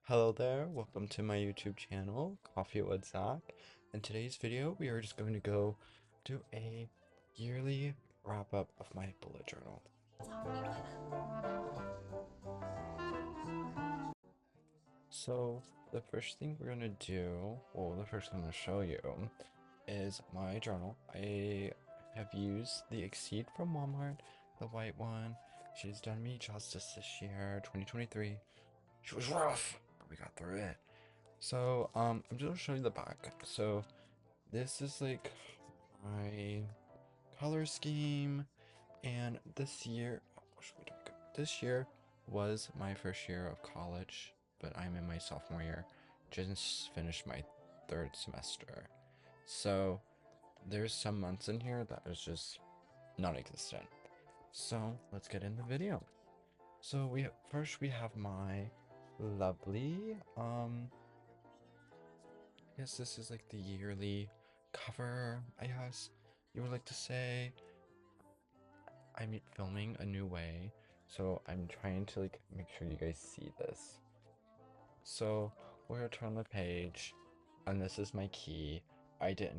Hello there, welcome to my YouTube channel, Coffee with Zach. In today's video, we are just going to go do a yearly wrap up of my bullet journal. So, the first thing we're going to do, well, the first thing I'm going to show you is my journal. I have used the Exceed from Walmart, the white one. She's done me justice this year, 2023. She was rough, but we got through it. So, I'm just gonna show you the back. So, this is like my color scheme, and this year, this year was my first year of college, but I'm in my sophomore year, just finished my third semester. So, there's some months in here that is just non-existent. So, let's get in the video. So, first we have my lovely, yes, this is like the yearly cover, I guess you would like to say. I'm filming a new way, so I'm trying to like make sure you guys see this. So we're gonna turn the page, and this is my key. I did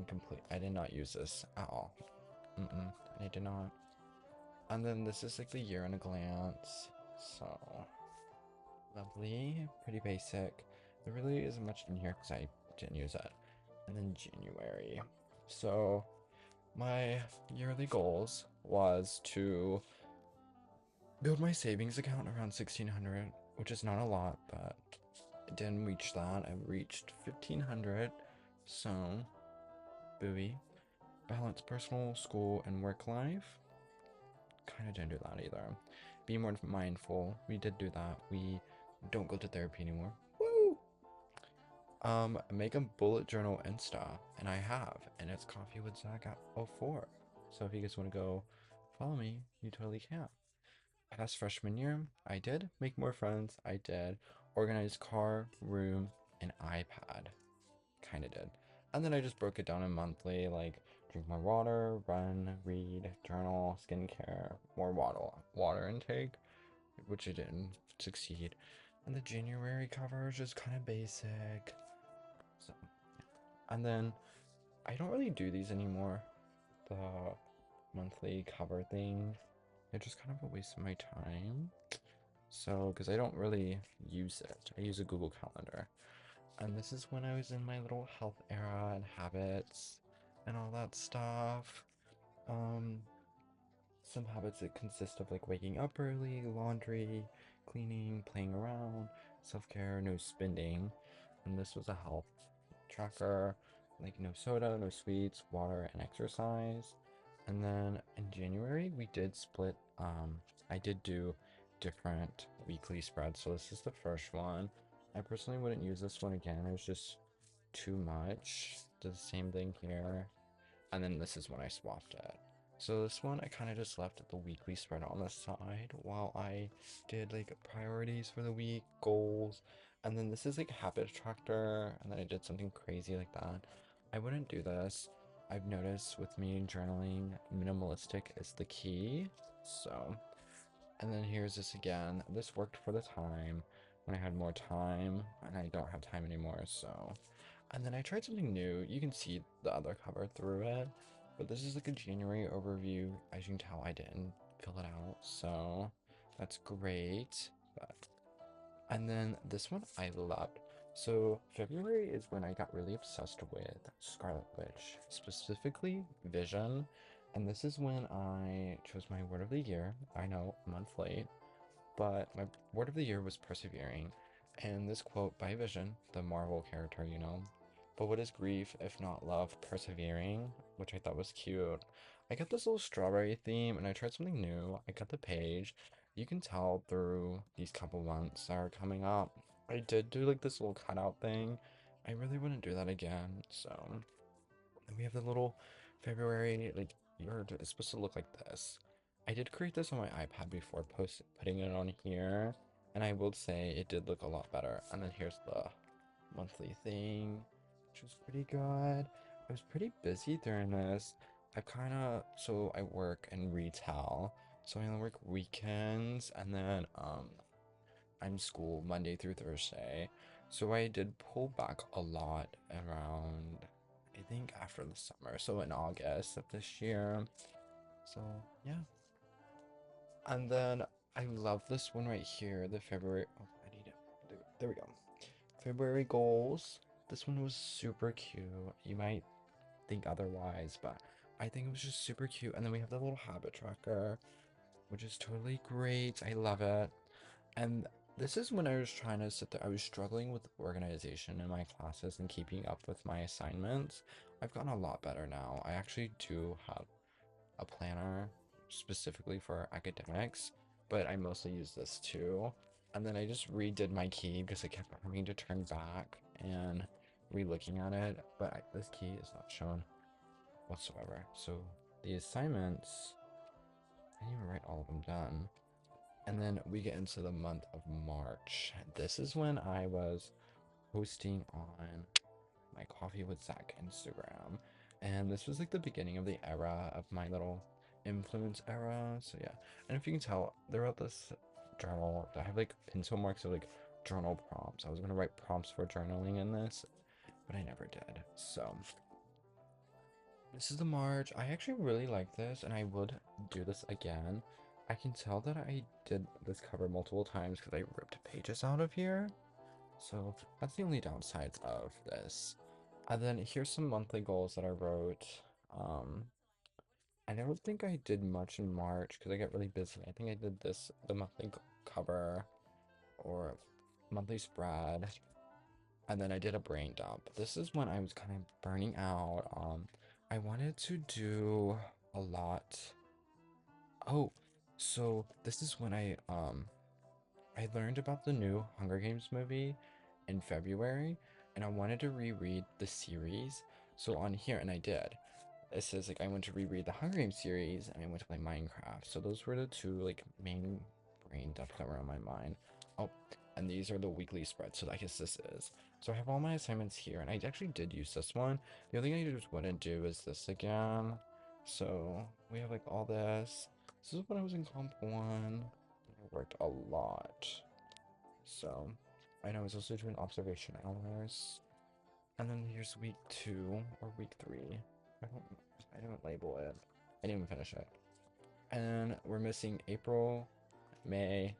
not use this at all. I did not. And then this is like the year in a glance. So lovely, pretty basic. There really isn't much in here because I didn't use it. And then January. So my yearly goals was to build my savings account around 1600, which is not a lot, but I didn't reach that. I reached 1500. So, buoy. Balance personal, school, and work life. Kind of didn't do that either. Be more mindful. We did do that. We don't go to therapy anymore. Woo! Make a bullet journal insta, and I have, and it's Coffee with Zach at 04. So if you guys want to go follow me, you totally can. Past freshman year, I did make more friends. I did organize car, room, and iPad. Kind of did. And then I just broke it down in monthly, like drink more water, run, read, journal, skincare, more water intake, which I didn't succeed. And the January cover is just kind of basic. So, and then I don't really do these anymore. The monthly cover thing. They're just kind of a waste of my time. So, because I don't really use it, I use a Google Calendar. And this is when I was in my little health era and habits and all that stuff. Um, some habits that consist of like waking up early, laundry, cleaning, playing around, self-care, no spending. And this was a health tracker, like no soda, no sweets, water, and exercise. And then in January, we did split, I did do different weekly spreads. So this is the first one. I personally wouldn't use this one again. It was just too much. Did the same thing here. And then this is when I swapped it. So this one I kind of just left the weekly spread on the side while I did like priorities for the week, goals, and then this is like habit tracker, and then I did something crazy like that. I wouldn't do this. I've noticed with me journaling, minimalistic is the key. So, and then here's this again. This worked for the time when I had more time, and I don't have time anymore, so. And then I tried something new. You can see the other cover through it, but this is like a January overview. As you can tell, I didn't fill it out, so that's great. But and then this one I loved. So February is when I got really obsessed with Scarlet Witch, specifically Vision. And this is when I chose my word of the year. I know, a month late, but my word of the year was persevering. And this quote by Vision, the Marvel character, you know, but what is grief if not love persevering, which I thought was cute. I got this little strawberry theme and I tried something new. I got the page. You can tell through these couple months that are coming up. I did do like this little cutout thing. I really wouldn't do that again. So then we have the little February, like it's supposed to look like this. I did create this on my iPad before putting it on here, and I will say it did look a lot better. And then here's the monthly thing, which was pretty good. I was pretty busy during this. So I work in retail, so I only work weekends, and then I'm school Monday through Thursday. So I did pull back a lot around, I think after the summer, so in August of this year. So yeah. And then I love this one right here, the February. Oh, I need it. There we go. February goals. This one was super cute. You might think otherwise, but I think it was just super cute. And then we have the little habit tracker, which is totally great. I love it. And this is when I was trying to sit there. I was struggling with organization in my classes and keeping up with my assignments. I've gotten a lot better now. I actually do have a planner specifically for academics, but I mostly use this too. And then I just redid my key because I kept having to turn back and re-looking at it. But this key is not shown whatsoever. So the assignments, I didn't even write all of them down. And then we get into the month of March. This is when I was posting on my Coffee with Zach Instagram. And this was like the beginning of the era of my little influence era. So yeah. And if you can tell, throughout this journal, I have like pencil marks of like journal prompts. I was gonna write prompts for journaling in this, but I never did. So this is the March. I actually really like this and I would do this again. I can tell that I did this cover multiple times because I ripped pages out of here. So that's the only downsides of this. And then here's some monthly goals that I wrote. Um, I don't think I did much in March because I got really busy. I think I did this, the monthly cover or monthly spread. And then I did a brain dump. This is when I was kind of burning out. I wanted to do a lot. Oh, so this is when I learned about the new Hunger Games movie in February, and I wanted to reread the series. So on here, and I did. It says like I went to reread the Hunger Games series, and I went to play Minecraft. So those were the two like main brain dumps that were on my mind. Oh, and these are the weekly spreads. So I guess this is. So I have all my assignments here, and I actually did use this one. The only thing I just wouldn't do is this again. So we have like all this. This is when I was in Comp 1. I worked a lot. So I know I was also doing observation hours. And then here's week 2 or week 3. I don't I didn't label it. I didn't even finish it. And we're missing April, May,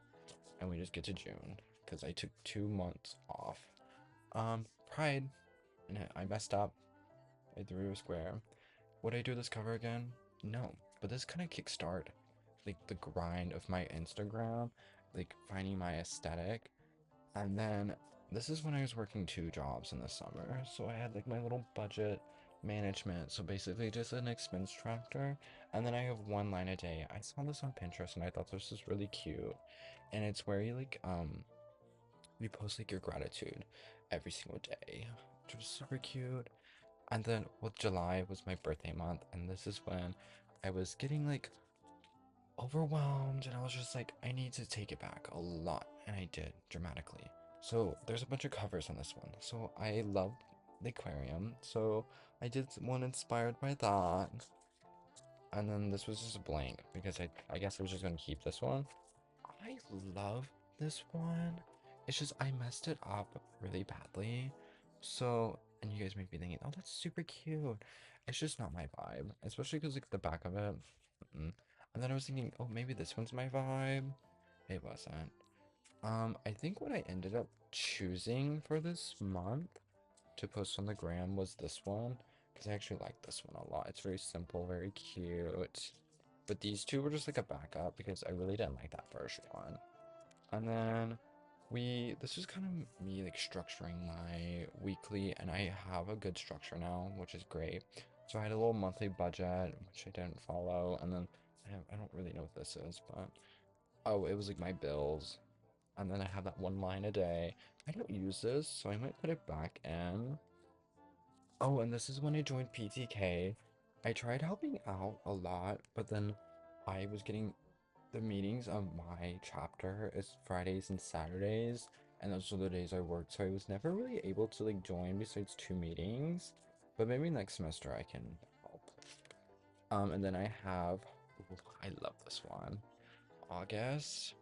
and we just get to June because I took 2 months off. Pride, and I messed up. I threw a square. Would I do this cover again? No, but this kind of kickstart like the grind of my Instagram, like finding my aesthetic. And then this is when I was working 2 jobs in the summer. So I had like my little budget management. So basically just an expense tracker. And then I have one line a day. I saw this on Pinterest and I thought this was really cute. And it's where you like you post like your gratitude every single day, which was super cute. And then well, July was my birthday month, and this is when I was getting like overwhelmed and I was just like, I need to take it back a lot. And I did dramatically. So there's a bunch of covers on this one. So I love the aquarium. So I did one inspired by that. And then this was just a blank because I guess I was just going to keep this one. I love this one. It's just I messed it up really badly. So, and you guys might be thinking, oh, that's super cute. It's just not my vibe, especially because like the back of it. Mm-mm. And then I was thinking, oh, maybe this one's my vibe. It wasn't. I think what I ended up choosing for this month to post on the gram was this one because I actually like this one a lot. It's very simple, very cute. But these two were just like a backup because I really didn't like that first one. And then this is kind of me like structuring my weekly, and I have a good structure now, which is great. So I had a little monthly budget, which I didn't follow, and then I don't really know what this is, but oh, it was like my bills. And then I have that one line a day. I don't use this, so I might put it back in. Oh, and this is when I joined PTK. I tried helping out a lot, but then I was getting the meetings of my chapter is Fridays and Saturdays, and those are the days I worked, so I was never really able to like join besides 2 meetings. But maybe next semester I can help. And then I have, ooh, I love this one. August,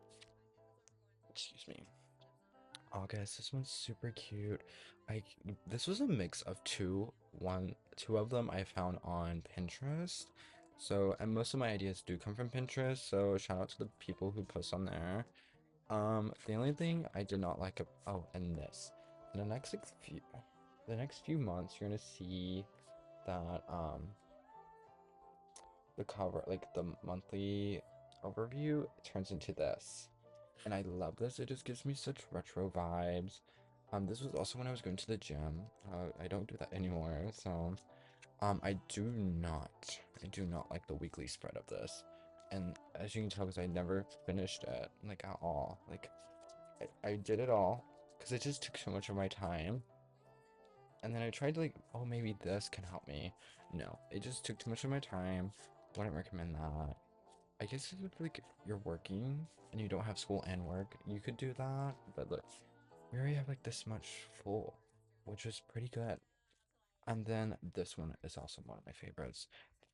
excuse me. August. This one's super cute. I this was a mix of two of them I found on Pinterest. So, and most of my ideas do come from Pinterest, so shout out to the people who post on there. The only thing I did not like oh, and this. In the next few months, you're gonna see that the cover, like the monthly overview, turns into this. And I love this. It just gives me such retro vibes. This was also when I was going to the gym. I don't do that anymore, so I do not like the weekly spread of this. And as you can tell, because I never finished it, like at all. Like I did it all because it just took so much of my time. And then I tried to like, oh, maybe this can help me. No, it just took too much of my time. Wouldn't recommend that. I guess if like you're working and you don't have school and work, you could do that. But look, we already have like this much full, which is pretty good. And then this one is also one of my favorites.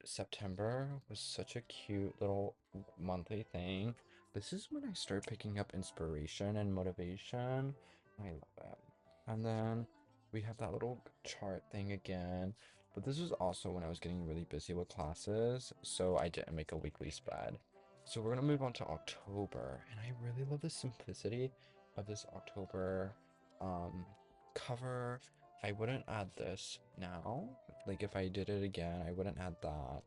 September was such a cute little monthly thing. This is when I start picking up inspiration and motivation. I love it. And then we have that little chart thing again. But this was also when I was getting really busy with classes, so I didn't make a weekly spread. So we're gonna move on to October, and I really love the simplicity of this October um cover. I wouldn't add this now. Like if I did it again, I wouldn't add that.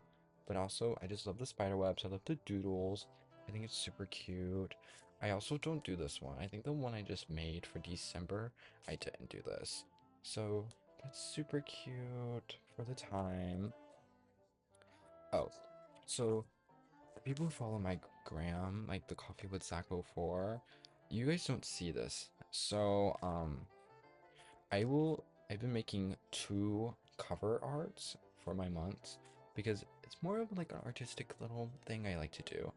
But also, I just love the spider webs. I love the doodles. I think it's super cute. I also don't do this one. I think the one I just made for December, I didn't do this. So that's super cute for the time. Oh, so the people who follow my gram, like the Coffee with Zach 04, you guys don't see this. So, I've been making two cover arts for my months because it's more of like an artistic little thing I like to do.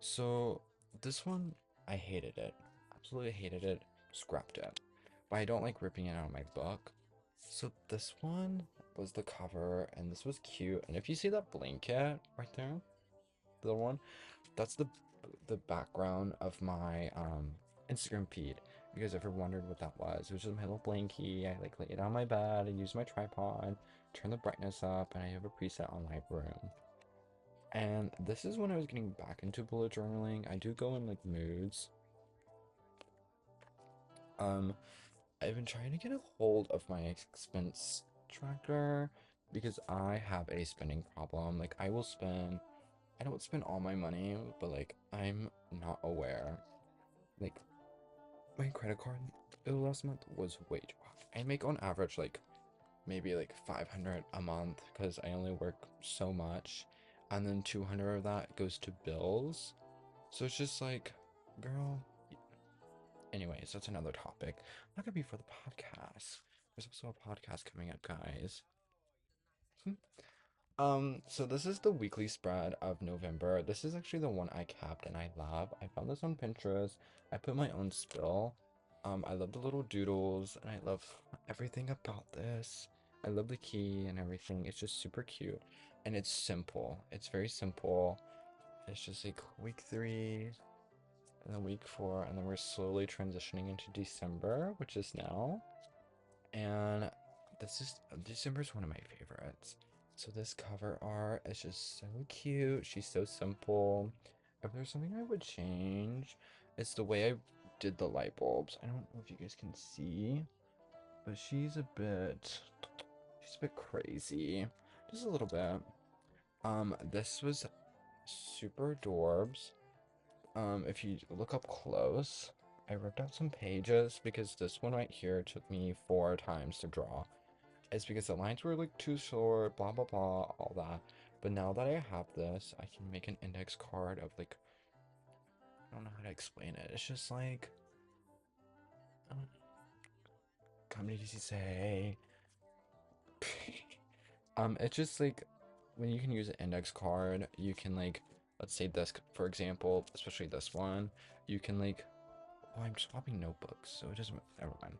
So this one, I hated it. Absolutely hated it. Scrapped it. But I don't like ripping it out of my book. So this one was the cover and this was cute. And if you see that blanket right there, the one, that's the background of my Instagram feed. If you guys ever wondered what that was, it was just my little blankie. I like lay it on my bed, I use my tripod, turn the brightness up, and I have a preset on Lightroom. And this is when I was getting back into bullet journaling. I do go in like moods. Um, I've been trying to get a hold of my expense tracker because I have a spending problem. Like I don't spend all my money, but like I'm not aware. Like my credit card bill last month was way too high. I make on average like maybe like 500 a month because I only work so much, and then 200 of that goes to bills. So it's just like, girl. Anyways, that's another topic. That could be for the podcast. There's also a podcast coming up, guys. So this is the weekly spread of November. This is actually the one I kept and I love. I found this on Pinterest. I put my own spill. I love the little doodles and I love everything about this. I love the key and everything. It's just super cute and it's simple. It's very simple. It's just like week 3 and then week 4 and then we're slowly transitioning into December, which is now. And this is December is one of my favorites. So this cover art is just so cute. She's so simple. If there's something I would change, it's the way I did the light bulbs. I don't know if you guys can see, but she's a bit crazy. Just a little bit. This was super adorbs. If you look up close, I ripped out some pages because this one right here took me 4 times to draw. It's because the lines were like too short, blah blah blah, all that. But now that I have this, I can make an index card of like, I don't know how to explain it. It's just like, um, come to say, it's just like when you can use an index card, you can like, let's say this for example, especially this one, you can like, oh, I'm swapping notebooks, so it doesn't, never mind.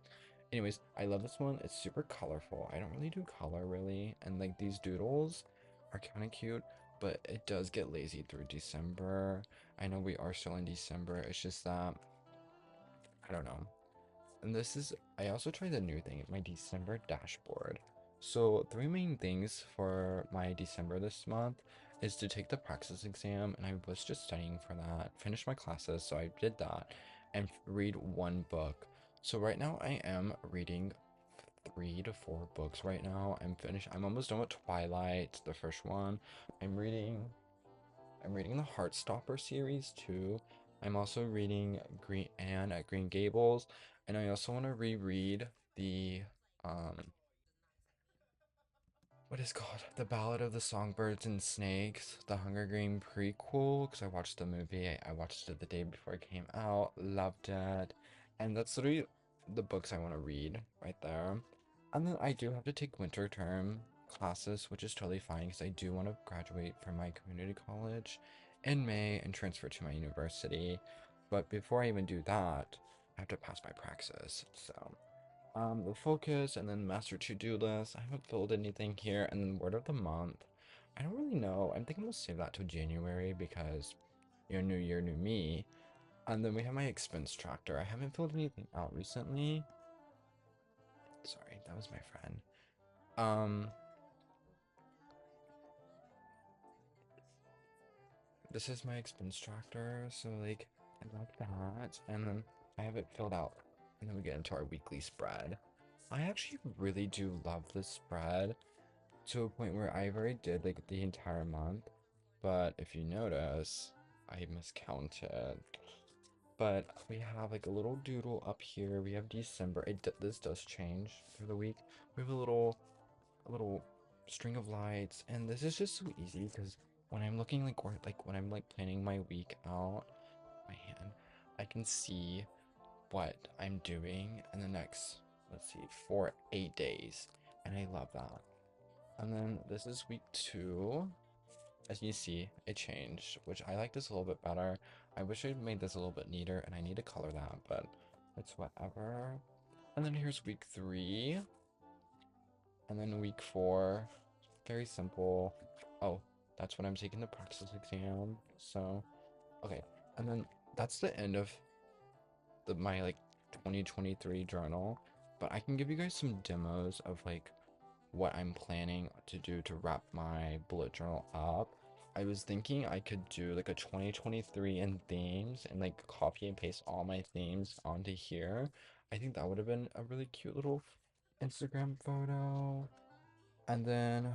Anyways, I love this one. It's super colorful. I don't really do color really, and like these doodles are kind of cute, but it does get lazy through December. I know we are still in December. It's just that I don't know. And this is, I also tried the new thing, my December dashboard. So three main things for my December this month is to take the praxis exam, and I was just studying for that, finish my classes, so I did that, and read one book. So right now I am reading 3 to 4 books right now. I'm almost done with Twilight, the first one. I'm reading I'm reading the Heartstopper series too. I'm also reading Green Anne at Green Gables, and I also want to reread the um what is called The Ballad of the Songbirds and Snakes, the Hunger Game prequel, because I watched the movie. I watched it the day before it came out, loved it, and that's literally the books I want to read right there. And then I do have to take winter term classes, which is totally fine because I do want to graduate from my community college in May and transfer to my university. But before I even do that, I have to pass my praxis. So the focus and then master to-do list. I haven't filled anything here. And then word of the month. I don't really know. I'm thinking we'll save that till January because, new year, new me. And then we have my expense tracker. I haven't filled anything out recently. Sorry, that was my friend. Um, this is my expense tracker. So like, I like that. And then I have it filled out. And then we get into our weekly spread. I actually really do love this spread, to a point where I've already did like the entire month, but if you notice, I miscounted. But we have like a little doodle up here. We have December. This does change through the week. We have a little string of lights, and this is just so easy because when I'm looking like, or like when I'm like planning my week out, my hand, I can see what I'm doing in the next, let's see, 8 days, and I love that. And then this is week 2. As you see, it changed, which I like this a little bit better. I wish I made this a little bit neater, and I need to color that, but it's whatever. And then here's week 3. And then week 4. Very simple. Oh, that's when I'm taking the praxis exam. So, okay. And then that's the end of my like 2023 journal. But I can give you guys some demos of like what I'm planning to do to wrap my bullet journal up. I was thinking I could do like a 2023 in themes and like copy and paste all my themes onto here. I think that would have been a really cute little Instagram photo. And then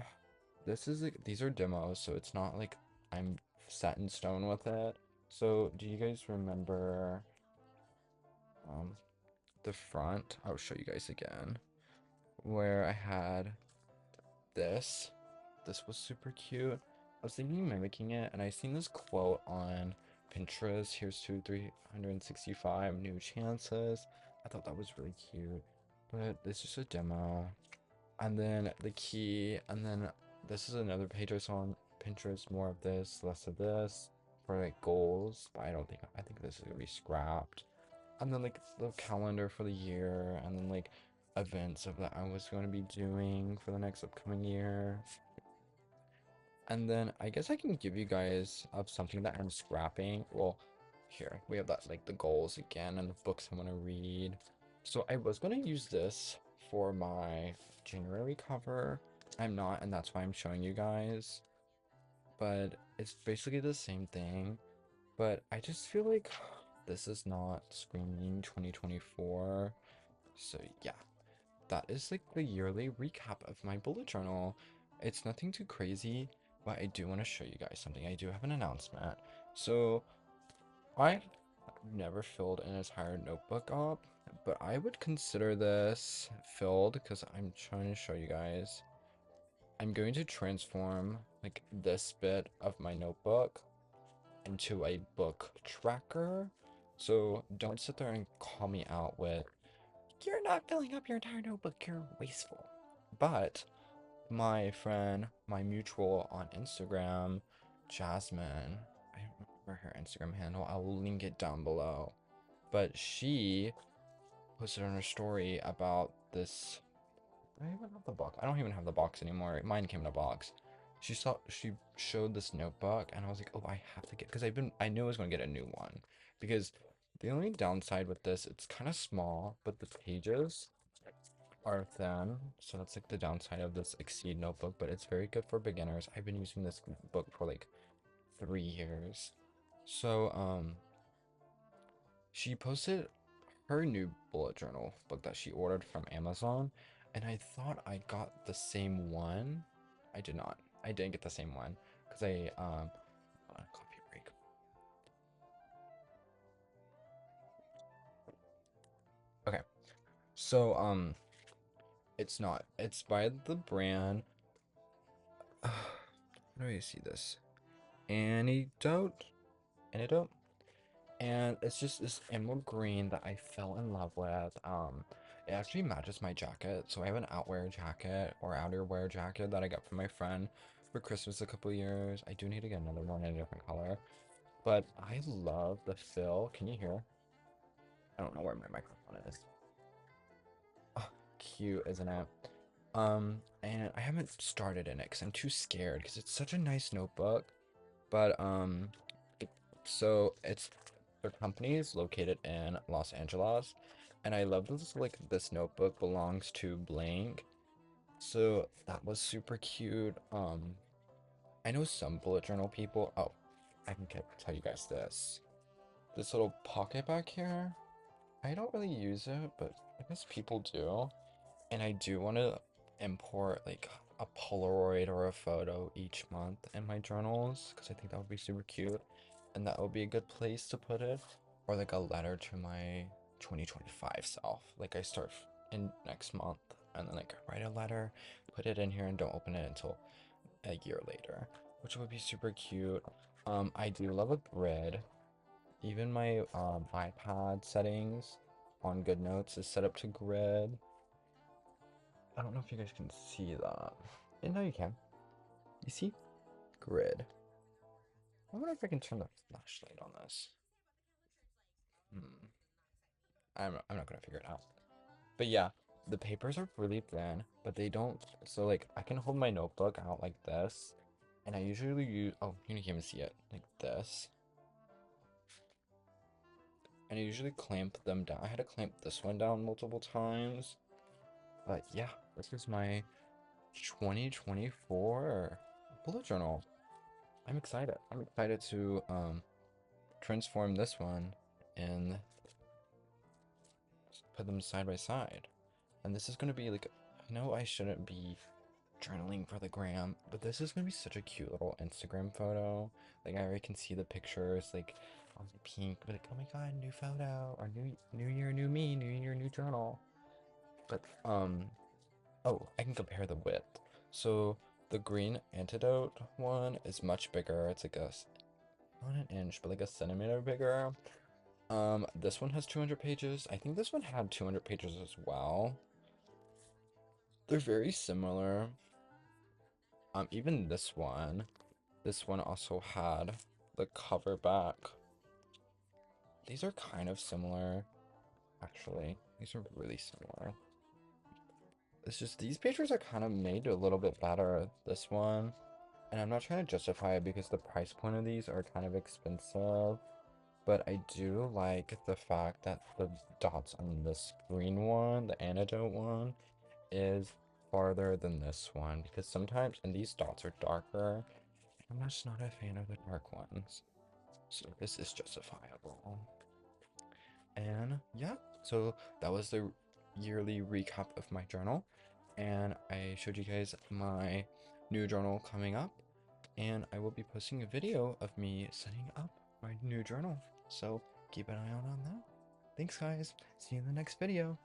this is like, these are demos, so it's not like I'm set in stone with it. So do you guys remember um the front? I'll show you guys again, where I had this. This was super cute. I was thinking of mimicking it, and I seen this quote on Pinterest. Here's to 365 new chances. I thought that was really cute, but it's just a demo. And then the key, and then this is another page I saw on Pinterest. More of this, less of this, for like goals. But I think this is gonna be scrapped. And then like the calendar for the year, and then like events of that I was going to be doing for the next upcoming year. And then I guess I can give you guys of something that I'm scrapping. Well, here we have that, like the goals again and the books I want to read. So I was going to use this for my January cover. I'm not, and that's why I'm showing you guys. But it's basically the same thing. But I just feel like this is not screaming 2024. So yeah, that is like the yearly recap of my bullet journal. It's nothing too crazy, but I do want to show you guys something. I do have an announcement. So I never filled an entire notebook up, but I would consider this filled because I'm trying to show you guys. I'm going to transform like this bit of my notebook into a book tracker. So don't sit there and call me out with, "You're not filling up your entire notebook, you're wasteful." But my friend, my mutual on Instagram, Jasmine, I don't remember her Instagram handle, I'll link it down below. But she posted on her story about this. I even have the box. I don't even have the box anymore. Mine came in a box. She showed this notebook, and I was like, oh, I have to get, because I knew I was going to get a new one because The only downside with this, it's kind of small, but the pages are thin. So that's like the downside of this Exceed notebook, but it's very good for beginners. I've been using this book for like 3 years. So, she posted her new bullet journal book that she ordered from Amazon, and I thought I got the same one. I did not. I didn't get the same one because hold on, coffee break. Okay, so it's not. It's by the brand. How do I see this? Antidote. Antidote. And it's just this emerald green that I fell in love with. It actually matches my jacket. So I have an outwear jacket or outerwear jacket that I got from my friend for Christmas a couple years. I do need to get another one in a different color. But I love the fill. Can you hear? I don't know where my microphone is. Oh, cute, isn't it? And I haven't started in it because I'm too scared because it's such a nice notebook. But so it's their company is located in Los Angeles, and I love this like this notebook belongs to blank. So that was super cute. I know some bullet journal people. Oh, I can tell you guys this. This little pocket back here. I don't really use it, but I guess people do. And I do want to import like a Polaroid or a photo each month in my journals because I think that would be super cute. And that would be a good place to put it. Or like a letter to my 2025 self. Like I start in next month and then like write a letter, put it in here and don't open it until a year later, which would be super cute. I do love a grid. Even my iPad settings on GoodNotes is set up to grid. I don't know if you guys can see that. Yeah, no, you can. You see? Grid. I wonder if I can turn the flashlight on this. Hmm. I'm not gonna figure it out. But yeah, the papers are really thin, but they don't. So like, I can hold my notebook out like this, and I usually use. Oh, you can't even see it like this. And I usually clamp them down. I had to clamp this one down multiple times. But yeah, this is my 2024 bullet journal. I'm excited. I'm excited to transform this one and put them side by side. And this is gonna be like, I know I shouldn't be journaling for the gram, but this is gonna be such a cute little Instagram photo. Like I already can see the pictures, like on the pink, but like, oh my god, new photo, or new year, new me, new year, new journal. But oh, I can compare the width. So the green antidote one is much bigger. It's like not an inch, but like a centimeter bigger. This one has 200 pages. I think this one had 200 pages as well. They're very similar. Even this one also had the cover back. These are kind of similar, actually. These are really similar. It's just these pages are kind of made a little bit better. This one, and I'm not trying to justify it because the price point of these are kind of expensive. But I do like the fact that the dots on this green one, the antidote one, is farther than this one because sometimes, and these dots are darker. I'm just not a fan of the dark ones. So this is justifiable. And yeah, so that was the yearly recap of my journal. And I showed you guys my new journal coming up. And I will be posting a video of me setting up my new journal. So keep an eye out on that. Thanks, guys. See you in the next video.